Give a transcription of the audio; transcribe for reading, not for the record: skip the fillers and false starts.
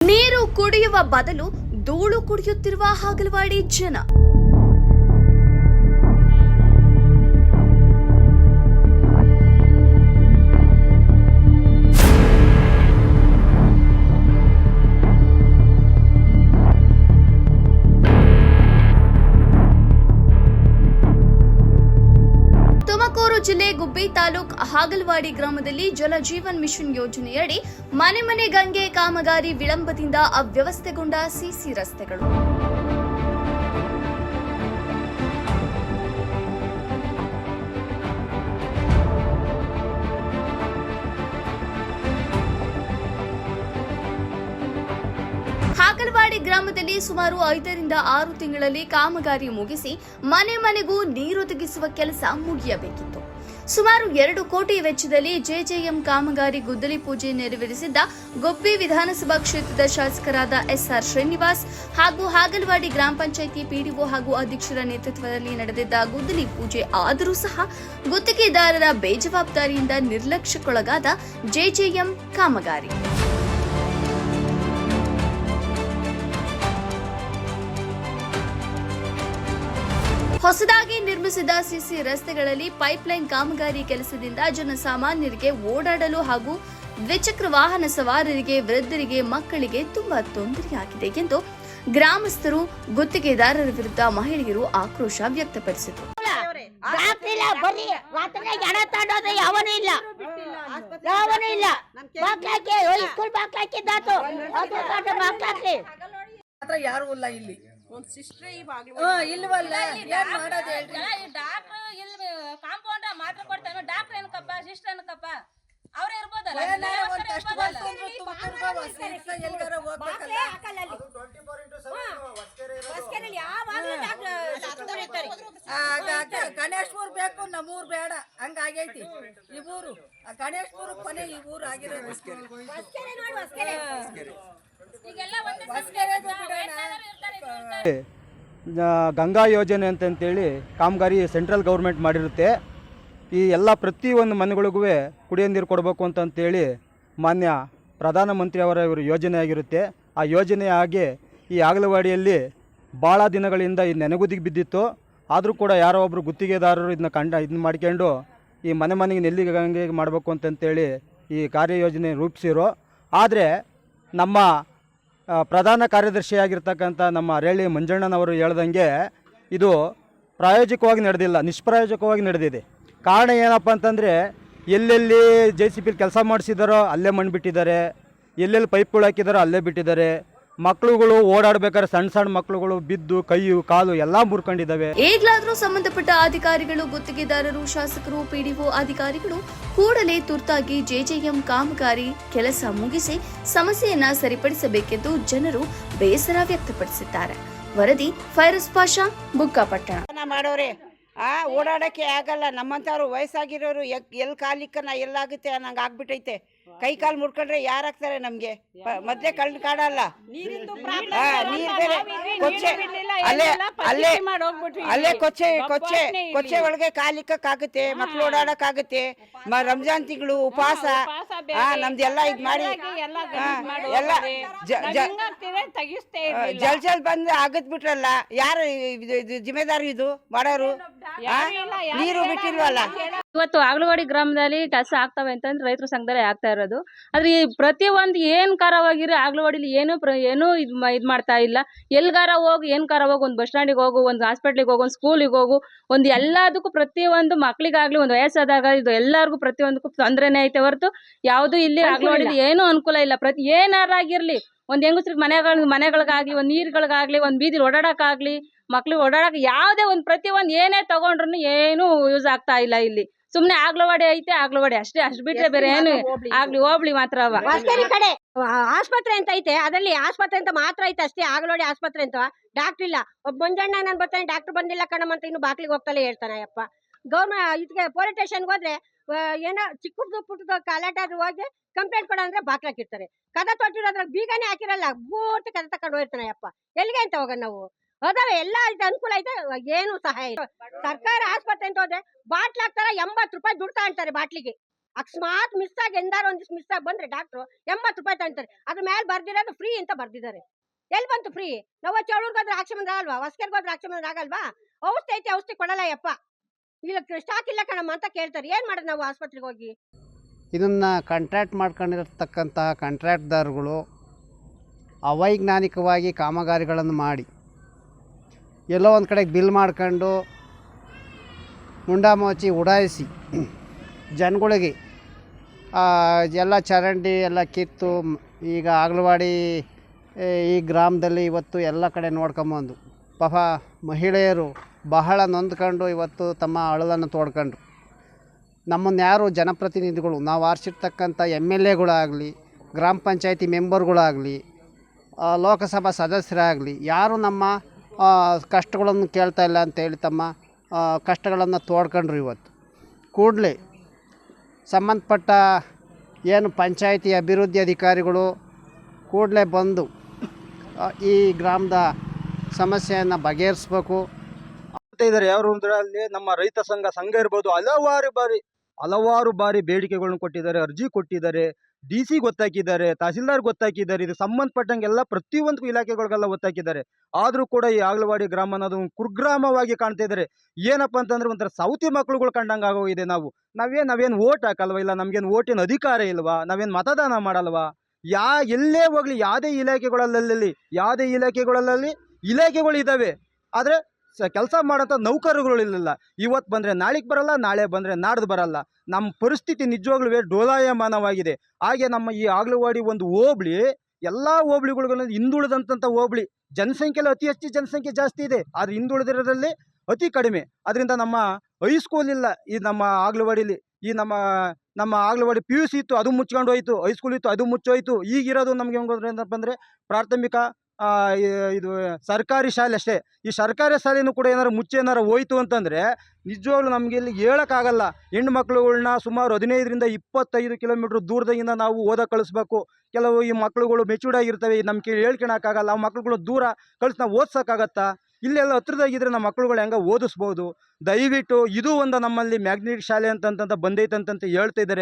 ನೀರು ಕುಡಿಯುವ ಬದಲು ಧೂಳು ಕುಡಿಯುತ್ತಿರುವ ಹಾಗಲವಾಡಿ ಜನ. ತುಮಕೂರು ಜಿಲ್ಲೆ ಗುಬ್ಬಿ ತಾಲೂಕ್ ಹಾಗಲವಾಡಿ ಗ್ರಾಮದಲ್ಲಿ ಜಲ ಜೀವನ್ ಮಿಷನ್ ಯೋಜನೆಯಡಿ ಮನೆ ಮನೆ ಗಂಗೆ ಕಾಮಗಾರಿ ವಿಳಂಬದಿಂದ ಅವ್ಯವಸ್ಥೆಗೊಂಡ ಸಿಸಿ ರಸ್ತೆಗಳು. ಹಾಗಲವಾಡಿ ಗ್ರಾಮದಲ್ಲಿ ಸುಮಾರು 5 ರಿಂದ 6 ತಿಂಗಳಲ್ಲಿ ಕಾಮಗಾರಿ ಮುಗಿಸಿ ಮನೆ ಮನೆಗೂ ನೀರೊದಗಿಸುವ ಕೆಲಸ ಮುಗಿಯಬೇಕಿತ್ತು. ಸುಮಾರು 2 ಕೋಟಿ ವೆಚ್ಚದಲ್ಲಿ ಜೆಜೆಎಂ ಕಾಮಗಾರಿ ಗುದ್ದಲಿ ಪೂಜೆ ನೆರವೇರಿಸಿದ್ದ ಗುಬ್ಬಿ ವಿಧಾನಸಭಾ ಕ್ಷೇತ್ರದ ಶಾಸಕರಾದ ಎಸ್ಆರ್ ಶ್ರೀನಿವಾಸ್ ಹಾಗೂ ಹಾಗಲವಾಡಿ ಗ್ರಾಮ ಪಂಚಾಯಿತಿ ಪಿಡಿಒ ಹಾಗೂ ಅಧ್ಯಕ್ಷರ ನೇತೃತ್ವದಲ್ಲಿ ನಡೆದಿದ್ದ ಗುದ್ದಲಿ ಪೂಜೆ ಆದರೂ ಸಹ ಗುತ್ತಿಗೆದಾರರ ಬೇಜವಾಬ್ದಾರಿಯಿಂದ ನಿರ್ಲಕ್ಷ್ಯಕ್ಕೊಳಗಾದ ಜೆಜೆಎಂ ಕಾಮಗಾರಿ. ಹೊಸದಾಗಿ ನಿರ್ಮಿಸಿದ ಸಿಸಿ ರಸ್ತೆಗಳಲ್ಲಿ ಪೈಪ್ಲೈನ್ ಕಾಮಗಾರಿ ಕೆಲಸದಿಂದ ಜನಸಾಮಾನ್ಯರಿಗೆ ಓಡಾಡಲು ಹಾಗೂ ದ್ವಿಚಕ್ರ ವಾಹನ ಸವಾರರಿಗೆ, ವೃದ್ಧರಿಗೆ, ಮಕ್ಕಳಿಗೆ ತುಂಬಾ ತೊಂದರೆಯಾಗಿದೆ ಎಂದು ಗ್ರಾಮಸ್ಥರು, ಗುತ್ತಿಗೆದಾರರ ವಿರುದ್ಧ ಮಹಿಳೆಯರು ಆಕ್ರೋಶ ವ್ಯಕ್ತಪಡಿಸಿದರು. ಯಾರು ಇಲ್ಲ ಇಲ್ಲಿ ಇಲ್ವಲ್ಲ ಏನ್ ಮಾಡೋದು ಹೇಳ್ರಿ. ಡಾಕ್ಟರ್ ಇಲ್ಲಿ ಕಾಂಪೌಂಡರ್ ಮಾತ್ರ ಕೊಡ್ತಾನೆ. ಡಾಕ್ಟರ್ ಏನಕ್ಕಪ್ಪ, ಸಿಸ್ಟರ್ ಏನಕ್ಕಪ್ಪ, ಅವರೇ ಇರ್ಬೋದಲ್ಲ. ಗಣೇಶ್ಪುರ್ ಬೇಕು, ನಮ್ಮೂರ್ ಬೇಡ, ಹಂಗಾಗೈತಿ ಈ ಊರು. ಗಣೇಶ್ಪುರ ಕೊನೆ ಈ ಊರು ಆಗಿರೋದು. ಗಂಗಾ ಯೋಜನೆ ಅಂತೇಳಿ ಕಾಮಗಾರಿ ಸೆಂಟ್ರಲ್ ಗೌರ್ಮೆಂಟ್ ಮಾಡಿರುತ್ತೆ. ಈ ಎಲ್ಲ ಪ್ರತಿಯೊಂದು ಮನೆಗಳಿಗೂ ಕುಡಿಯೋ ನೀರು ಕೊಡಬೇಕು ಅಂತೇಳಿ ಮಾನ್ಯ ಪ್ರಧಾನಮಂತ್ರಿ ಅವರ ಇವರು ಯೋಜನೆ ಆಗಿರುತ್ತೆ. ಆ ಯೋಜನೆ ಆಗಿ ಈ ಹಾಗಲವಾಡಿಯಲ್ಲಿ ಭಾಳ ದಿನಗಳಿಂದ ಈ ನೆನೆಗುದಿಗೆ ಬಿದ್ದಿತ್ತು. ಆದರೂ ಕೂಡ ಯಾರೋ ಒಬ್ಬರು ಗುತ್ತಿಗೆದಾರರು ಇದನ್ನ ಮಾಡ್ಕೊಂಡು ಈ ಮನೆ ಮನೆಗೆ ನೆಲ್ಲಿ ಗಂಗೆ ಮಾಡಬೇಕು ಅಂತೇಳಿ ಈ ಕಾರ್ಯಯೋಜನೆ ರೂಪಿಸಿರೋ. ಆದರೆ ನಮ್ಮ ಪ್ರಧಾನ ಕಾರ್ಯದರ್ಶಿಯಾಗಿರ್ತಕ್ಕಂಥ ನಮ್ಮ ಅರಳಿ ಮಂಜಣ್ಣನವರು ಹೇಳ್ದಂಗೆ ಇದು ಪ್ರಾಯೋಜಿಕವಾಗಿ ನಡೆದಿಲ್ಲ, ನಿಷ್ಪ್ರಾಯೋಜಕವಾಗಿ ನಡೆದಿದೆ. ಕಾರಣ ಏನಪ್ಪ ಅಂತಂದರೆ, ಎಲ್ಲೆಲ್ಲಿ JCB ಕೆಲಸ ಮಾಡಿಸಿದಾರೋ ಅಲ್ಲೇ ಮಣ್ಣು ಬಿಟ್ಟಿದ್ದಾರೆ, ಎಲ್ಲೆಲ್ಲಿ ಪೈಪ್ಗಳು ಹಾಕಿದಾರೋ ಅಲ್ಲೇ ಬಿಟ್ಟಿದ್ದಾರೆ. ಮಕ್ಕಳುಗಳು ಓಡಾಡಬೇಕಾದ್ರೆ ಸಣ್ಣ ಮಕ್ಕಳುಗಳು ಬಿದ್ದು ಕೈಯು ಕಾಲು ಎಲ್ಲ ಮುರ್ಕೊಂಡಿದ್ದಾವೆ. ಈಗಲಾದರೂ ಸಂಬಂಧಪಟ್ಟ ಅಧಿಕಾರಿಗಳು, ಗುತ್ತಿಗೆದಾರರು, ಶಾಸಕರು, ಪಿಡಿಒ ಅಧಿಕಾರಿಗಳು ಕೂಡಲೇ ತುರ್ತಾಗಿ ಜೆಜೆಎಂ ಕಾಮಗಾರಿ ಕೆಲಸ ಮುಗಿಸಿ ಸಮಸ್ಯೆಯನ್ನ ಸರಿಪಡಿಸಬೇಕೆಂದು ಜನರು ಬೇಸರ ವ್ಯಕ್ತಪಡಿಸಿದ್ದಾರೆ. ವರದಿ ಫೈರೋಜ್ ಪಾಷಾ, ಬುಕ್ಕಾಪಟ್ಟಣ. ಮಾಡೋರೆ ಓಡಾಡಕ್ಕೆ ಆಗಲ್ಲ. ನಮ್ಮಂತವ್ರು ವಯಸ್ಸಾಗಿರೋರು ಎಲ್ಲಿ ಕಾಲಿಕ್ಕನ ಎಲ್ಲಾಗುತ್ತೆ ಅನ್ನಂಗೆ ಆಗ್ಬಿಟ್ಟೈತೆ. ಕೈ ಕಾಲು ಮುಡ್ಕೊಂಡ್ರೆ ಯಾರಾಗ್ತಾರೆ ನಮ್ಗೆ? ಮೊದ್ಲೇ ಕಳ್ಳು ಕಾಡಲ್ಲ, ನೀರ್ ಬೇರೆ ಕೊಚ್ಚೆ, ಅಲ್ಲೇ ಕೊಚ್ಚೆ ಒಳಗೆ ಕಾಲಿಕ್ಕಾಗುತ್ತೆ, ಮಕ್ಳು ಓಡಾಡಕ್ಕಾಗುತ್ತೆ. ರಂಜಾನ್ ತಿಂಗಳು ಉಪವಾಸ ನಮ್ದೆಲ್ಲ ಇದ್ ಮಾಡಿ ಎಲ್ಲ ಜಲ್ ಬಂದು ಆಗತ್ ಬಿಟ್ರಲ್ಲ. ಯಾರು ಜಿಮ್ಮೆದಾರಿ ಇದು ಮಾಡೋರು? ನೀರು ಬಿಟ್ಟಿಲ್ವಲ್ಲ. ಇವತ್ತು ಹಾಗಲವಾಡಿ ಗ್ರಾಮದಲ್ಲಿ ಕೆಲಸ ಆಗ್ತವೆ ಅಂತಂದ್ರೆ ರೈತರ ಸಂಘದಲ್ಲೇ ಆಗ್ತಾ ಇರೋದು. ಆದ್ರೆ ಈ ಪ್ರತಿಯೊಂದು ಏನ್ ಕಾರವಾಗಿರೋ ಹಾಗಲವಾಡಿಲಿ ಏನು ಇದ್ ಮಾಡ್ತಾ ಇಲ್ಲ. ಎಲ್ಗಾರ ಹೋಗು, ಏನ್ ಕಾರ ಹೋಗು, ಒಂದು ಬಸ್ ಸ್ಟ್ಯಾಂಡಿಗೆ ಹೋಗು, ಒಂದು ಹಾಸ್ಪಿಟ್ಲಿಗೆ ಹೋಗು, ಒಂದು ಸ್ಕೂಲಿಗೆ ಹೋಗು, ಒಂದು ಎಲ್ಲದಕ್ಕೂ ಪ್ರತಿಯೊಂದು ಮಕ್ಳಿಗಾಗ್ಲಿ, ಒಂದು ವಯಸ್ಸಾದಾಗ ಇದು ಎಲ್ಲರಿಗೂ ಪ್ರತಿಯೊಂದಕ್ಕೂ ತೊಂದರೆನೇ ಐತೆ ಹೊರತು ಯಾವುದು ಇಲ್ಲಿ ಹಾಗಲವಾಡಿಲಿ ಏನೂ ಅನುಕೂಲ ಇಲ್ಲ. ಏನಾರಾಗಿರ್ಲಿ, ಒಂದು ಹೆಂಗಸ್ರಿಗೆ ಮನೆಗಳಿಗಾಗ್ಲಿ, ಒಂದು ನೀರ್ಗಳಿಗಾಗ್ಲಿ, ಒಂದು ಬೀದಿಲಿ ಓಡಾಡಕ್ಕಾಗ್ಲಿ, ಮಕ್ಳಿಗೆ ಓಡಾಡಕ್ ಯಾವುದೇ ಒಂದು ಪ್ರತಿಯೊಂದು ಏನೇ ತಗೊಂಡ್ರು ಏನು ಯೂಸ್ ಆಗ್ತಾ ಇಲ್ಲ. ಇಲ್ಲಿ ಸುಮ್ನೆ ಹಾಗಲವಾಡಿ ಐತೆ, ಹಾಗಲವಾಡಿ ಅಷ್ಟೇ, ಅಷ್ಟು ಬಿಟ್ರೆ ಬೇರೆ ಏನು ಆಗ್ಲಿ ಹೋಬ್ಳಿ ಮಾತ್ರ ಕಡೆ ಆಸ್ಪತ್ರೆ ಅಂತ ಐತೆ, ಅದ್ರಲ್ಲಿ ಆಸ್ಪತ್ರೆ ಅಂತ ಮಾತ್ರ ಐತೆ ಅಷ್ಟೇ. ಹಾಗಲವಾಡಿ ಆಸ್ಪತ್ರೆ ಅಂತ ಡಾಕ್ಟರ್ ಇಲ್ಲ. ಒಬ್ಬ ಮಂಜಣ್ಣ ನಾನು ಬರ್ತಾನೆ, ಡಾಕ್ಟರ್ ಬಂದಿಲ್ಲ ಕಣಮ್ಮ ಅಂತ ಇನ್ನು ಬಾಕ್ಲಿಗೆ ಹೋಗ್ತಲೇ ಹೇಳ್ತಾನೆ. ಅಪ್ಪ ಗೌರ್ಮೆಂಟ್ ಇದಕ್ಕೆ ಪೊಲೀಸ್ ಸ್ಟೇಷನ್ಗೆ ಹೋದ್ರೆ ಏನೋ ಚಿಕ್ಕದು ಪುಟ್ಟದ ಕಾಲಾಟ ಹೋಗಿ ಕಂಪ್ಲೇಂಟ್ ಕೊಡ ಅಂದ್ರೆ ಬಾಕ್ಲಾಕಿರ್ತಾರೆ. ಕದ ತೊಟ್ಟಿರೋದ್ರ ಬೀಗನೇ ಹಾಕಿರಲ್ಲ, ಪೂರ್ತಿ ಕದ ತಕೊಂಡು ಹೋಗಿರ್ತಾನೆ. ಅಪ್ಪ ಎಲ್ಲಿಗೆ ಅಂತ ಹೋಗೋಣ ನಾವು? ಅದಾವೆ ಎಲ್ಲ ಅನುಕೂಲ ಐತೆ, ಏನು ಸಹಾಯ ಇಲ್ಲ. ಸರ್ಕಾರ ಆಸ್ಪತ್ರೆ ಅಂತ ಹೋದ್ರೆ ಬಾಟ್ಲ್ ಹಾಕ್ತಾರೆ, 80 ರೂಪಾಯಿ ದುಡ್ಡು ತಗೊಂತಾರೆ ಬಾಟ್ಲಿಗೆ. ಅಕಸ್ಮಾತ್ ಮಿಸ್ ಆಗಿ ಎಂದಾರು ಒಂದಿವ್ಸ ಮಿಸ್ ಆಗಿ ಬಂದ್ರೆ ಡಾಕ್ಟ್ರು 80 ರೂಪಾಯಿ ತಗೊಂತಾರೆ. ಅದ್ರ ಮೇಲೆ ಬರ್ದಿರೋದು ಫ್ರೀ ಅಂತ ಬರ್ದಿದ್ದಾರೆ. ಎಲ್ಲಿ ಬಂತು ಫ್ರೀ? ನಾವು ಚೌಳೂರ್ಗಾದ್ರೆ ಆಕ್ಷೇಪಣೆ ಆಗಲ್ವಾ? ಹೊಸಕೆರೆಗೋದ್ರೆ ಆಕ್ಷೇಪಣೆ ಆಗಲ್ವಾ? ಔಷಧಿ ಐತೆ, ಔಷಧಿ ಕೊಡಲ್ಲ ಯಪ್ಪ, ಇಲ್ಲ ಸ್ಟಾಕ್ ಇಲ್ಲ ಕಣಮ್ಮ ಅಂತ ಕೇಳ್ತಾರೆ. ಏನ್ ಮಾಡೋದು ನಾವು ಆಸ್ಪತ್ರೆಗೆ ಹೋಗಿ? ಇದನ್ನು ಕಾಂಟ್ರಾಕ್ಟ್ ಮಾಡ್ಕೊಂಡಿರತಕ್ಕಂತಹ ಕಾಂಟ್ರಾಕ್ಟ್ದಾರ್ಗಳು ಅವೈಜ್ಞಾನಿಕವಾಗಿ ಕಾಮಗಾರಿಗಳನ್ನು ಮಾಡಿ ಎಲ್ಲೋ ಒಂದು ಕಡೆಗೆ ಬಿಲ್ ಮಾಡ್ಕೊಂಡು ಮುಂಡಾಮೋಚಿ ಉಡಾಯಿಸಿ ಜನಗಳಿಗೆ ಎಲ್ಲ ಚರಂಡಿ ಎಲ್ಲ ಕಿತ್ತು ಈಗ ಆಗ್ಲವಾಡಿ ಈ ಗ್ರಾಮದಲ್ಲಿ ಇವತ್ತು ಎಲ್ಲ ಕಡೆ ನೋಡ್ಕೊಂಬಂದು ಪಾಪ ಮಹಿಳೆಯರು ಬಹಳ ನೊಂದ್ಕೊಂಡು ಇವತ್ತು ತಮ್ಮ ಅಳಲನ್ನು ತೋಡ್ಕೊಂಡ್ರು. ನಮ್ಮನ್ನು ಯಾರು ಜನಪ್ರತಿನಿಧಿಗಳು, ನಾವು ಆರಿಸಿರ್ತಕ್ಕಂಥ MLAಗಳಾಗಲಿ, ಗ್ರಾಮ ಪಂಚಾಯತಿ ಮೆಂಬರ್ಗಳಾಗಲಿ, ಲೋಕಸಭಾ ಸದಸ್ಯರಾಗಲಿ ಯಾರು ನಮ್ಮ ಕಷ್ಟಗಳನ್ನು ಕೇಳ್ತಾ ಇಲ್ಲ ಅಂತೇಳಿ ತಮ್ಮ ಕಷ್ಟಗಳನ್ನು ತೋಡ್ಕೊಂಡ್ರು. ಇವತ್ತು ಕೂಡಲೇ ಸಂಬಂಧಪಟ್ಟ ಏನು ಪಂಚಾಯತಿ ಅಭಿವೃದ್ಧಿ ಅಧಿಕಾರಿಗಳು ಕೂಡಲೇ ಬಂದು ಈ ಗ್ರಾಮದ ಸಮಸ್ಯೆಯನ್ನು ಬಗೆಹರಿಸ್ಬೇಕು. ಇದ್ದಾರೆ ಯಾರು ಅಂದ್ರೆ ಅಲ್ಲಿ ನಮ್ಮ ರೈತ ಸಂಘ ಇರ್ಬೋದು, ಹಲವಾರು ಬಾರಿ ಬೇಡಿಕೆಗಳನ್ನು ಕೊಟ್ಟಿದ್ದಾರೆ, ಅರ್ಜಿ ಕೊಟ್ಟಿದ್ದಾರೆ, DC ಗೊತ್ತಾಕಿದ್ದಾರೆ, ತಹಸೀಲ್ದಾರ್ ಗೊತ್ತಾಕಿದ್ದಾರೆ, ಇದು ಸಂಬಂಧಪಟ್ಟಂಗೆಲ್ಲ ಪ್ರತಿಯೊಂದು ಇಲಾಖೆಗಳಿಗೆಲ್ಲ ಗೊತ್ತಾಕಿದ್ದಾರೆ. ಆದರೂ ಕೂಡ ಈ ಆಗ್ಲವಾಡಿ ಗ್ರಾಮ ಅನ್ನೋದು ಒಂದು ಕುಗ್ರಾಮವಾಗಿ ಕಾಣ್ತಾ ಇದ್ದಾರೆ. ಏನಪ್ಪ ಅಂತಂದ್ರೆ ಒಂಥರ ಸೌತಿ ಮಕ್ಕಳುಗಳು ಕಂಡಂಗೆ ಆಗೋಗಿದೆ. ನಾವೇನು ಓಟ್ ಹಾಕಲ್ವಾ? ಇಲ್ಲ ನಮ್ಗೇನು ಓಟಿನ ಅಧಿಕಾರ ಇಲ್ವಾ? ನಾವೇನು ಮತದಾನ ಮಾಡಲ್ವಾ? ಎಲ್ಲೇ ಹೋಗ್ಲಿ, ಯಾವುದೇ ಇಲಾಖೆಗಳಲ್ಲಿ ಇಲಾಖೆಗಳು ಇದ್ದಾವೆ, ಆದರೆ ಕೆಲಸ ಮಾಡೋಂಥ ನೌಕರರುಗಳಿಲ್ಲ. ಇವತ್ತು ಬಂದರೆ ನಾಳೆಗೆ ಬರಲ್ಲ, ನಾಳೆ ಬಂದರೆ ನಾಡ್ದು ಬರಲ್ಲ. ನಮ್ಮ ಪರಿಸ್ಥಿತಿ ನಿಜವಾಗ್ಲೂ ಡೋಲಾಯಮಾನವಾಗಿದೆ. ಹಾಗೆ ನಮ್ಮ ಈ ಆಗ್ಲವಾಡಿ ಒಂದು ಹೋಬಳಿ ಎಲ್ಲ ಹೋಬಳಿಗಳಿಗೂ ಹಿಂದುಳಿದಂಥ ಹೋಬಳಿ. ಜನಸಂಖ್ಯೆಯಲ್ಲಿ ಅತಿ ಹೆಚ್ಚು ಜನಸಂಖ್ಯೆ ಜಾಸ್ತಿ ಇದೆ, ಆದರೆ ಹಿಂದುಳಿದಿರೋದ್ರಲ್ಲಿ ಅತಿ ಕಡಿಮೆ. ಅದರಿಂದ ನಮ್ಮ ಹೈಸ್ಕೂಲ್ ಇಲ್ಲ ಈ ನಮ್ಮ ಆಗ್ಲವಾಡಿಲಿ. ಈ ನಮ್ಮ ಆಗ್ಲವಾಡಿ PUC ಇತ್ತು, ಅದು ಮುಚ್ಕೊಂಡು ಹೋಯ್ತು. ಹೈಸ್ಕೂಲ್ ಇತ್ತು, ಅದು ಮುಚ್ಚೋಯ್ತು. ಈಗಿರೋದು ನಮಗೆ ಏನಪ್ಪ ಅಂದರೆ ಪ್ರಾಥಮಿಕ ಇದು ಸರ್ಕಾರಿ ಶಾಲೆ ಅಷ್ಟೇ. ಈ ಸರ್ಕಾರಿ ಶಾಲೆನೂ ಕೂಡ ಏನಾರು ಹೋಯ್ತು ಅಂತಂದರೆ ನಿಜವಾಗ್ಲೂ ನಮಗೆ ಇಲ್ಲಿ ಹೇಳೋಕ್ಕಾಗಲ್ಲ. ಹೆಣ್ಣು ಮಕ್ಕಳುಗಳ್ನ ಸುಮಾರು 15ರಿಂದ 25 ಕಿಲೋಮೀಟ್ರ್ ದೂರದಿಂದ ನಾವು ಓದಕ್ಕೆ ಕಳಿಸ್ಬೇಕು. ಕೆಲವು ಈ ಮಕ್ಕಳುಗಳು ಮೆಚೂರ್ಡ್ ಆಗಿರ್ತವೆ, ನಮ್ಮ ಹೇಳ್ಕೊಳಕ್ಕಾಗಲ್ಲ. ಆ ಮಕ್ಕಳುಗಳು ದೂರ ಕಳಿಸಿ ನಾವು ಓದ್ಸೋಕ್ಕಾಗತ್ತಾ? ಇಲ್ಲೆಲ್ಲ ಹತ್ರದಾಗಿದ್ದರೆ ನಮ್ಮ ಮಕ್ಕಳುಗಳು ಹೆಂಗೆ ಓದಿಸ್ಬೋದು? ದಯವಿಟ್ಟು ಇದು ಒಂದು ನಮ್ಮಲ್ಲಿ ಮ್ಯಾಗ್ನೆಟಿಕ್ ಶಾಲೆ ಅಂತಂತ ಬಂದೈತೆ ಅಂತಂತ ಹೇಳ್ತಾ ಇದ್ದಾರೆ.